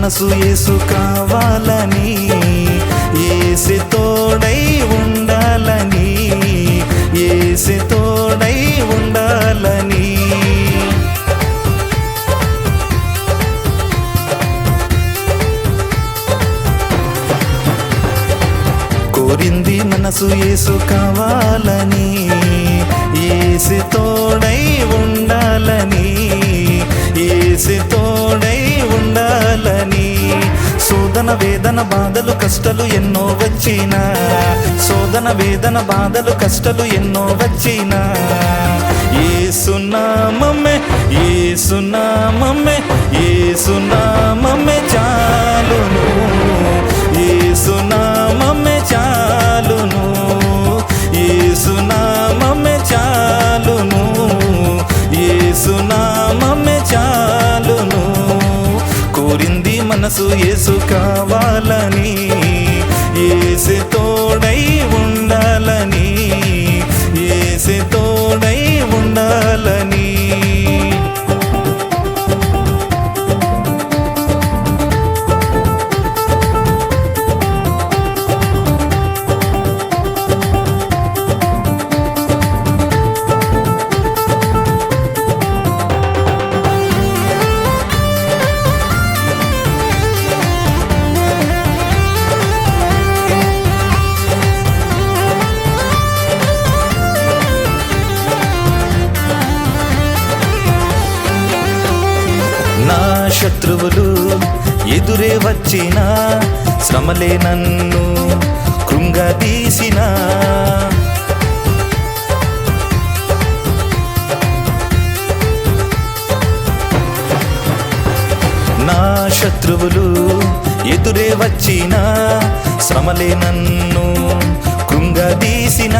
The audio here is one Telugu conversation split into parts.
మనసు యేసు కావాలని, యేసే తోడై ఉండాలని, యేసే తోడై ఉండాలని. కోరింది మనసు యేసు కావాలని, యేసే తోడై ఉండాలని, యేసే తోడై ఉండాలని. శోధన వేదన బాధలు కష్టాలు ఎన్నో వచ్చినా, శోధన వేదన బాధలు కష్టాలు ఎన్నో వచ్చినా, యేసునామమే యేసునామమే యేసునామమే చాలును, యేసునామమే చాలును, యేసునామమే చాలును, యేసునామమే చాలును. కోరింది మనసు యేసు కావాలని, యేసే తోడై ఉండాలని, యేసే తోడై ఉండాలని. నా శత్రువులు ఎదురే వచ్చిన, శ్రమలే నన్ను కృంగదీసిన, నా శత్రువులు ఎదురే వచ్చిన, శ్రమలే నన్ను కృంగదీసిన.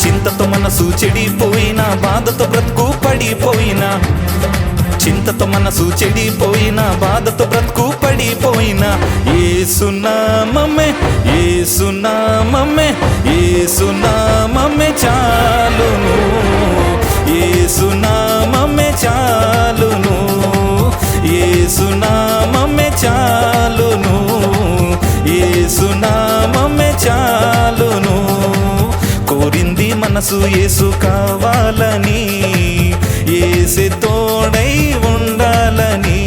చింతతో మనసు చెడిపోయిన, బాధతో బ్రతుకు పడిపోయిన, చింతతో మనసు చెడిపోయిన, బాధతో బ్రతుకు పడిపోయిన, యేసునామమే యేసునామమే యేసునామమే చాలును, యేసునామమే చాలును, యేసునామమే చాలును, యేసునామమే చాలును. కోరింది మనసు యేసు కావాలని, యేసే తోడై ఉండాలని,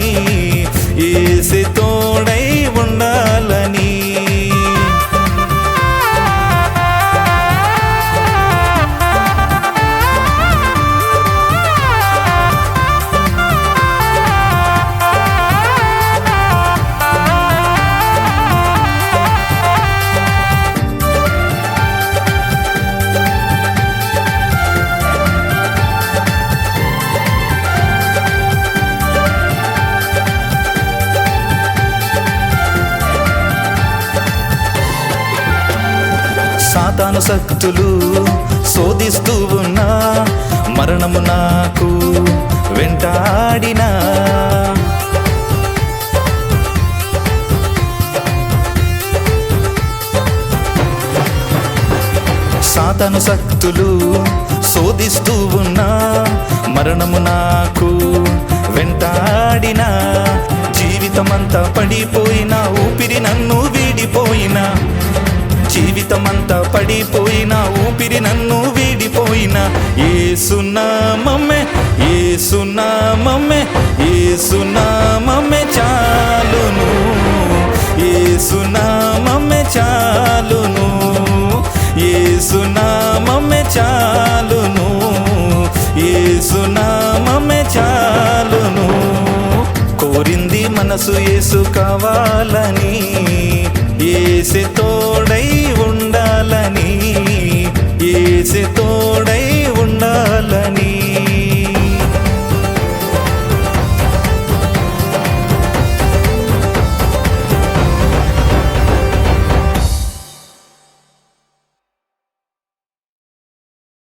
యేసే తోడై ఉండాలని. సాతాను శక్తులు శోధిస్తూ ఉన్నా, మరణము నాకు వెంటాడినా, సాతాను శక్తులు శోధిస్తూ ఉన్నా, మరణము నాకు వెంటాడినా. జీవితమంతా పడిపోయినా, ఊపిరి నన్ను వీడిపోయినా, జీవితమంతా పడిపోయినా, ఊపిరి నన్ను వీడిపోయినా, యేసునామమే యేసునామమే యేసునామమే చాలును, యేసునామమే చాలును, యేసునామమే చాలును, యేసునామమే చాలును. కోరింది మనసు యేసు కావాలని, యేసే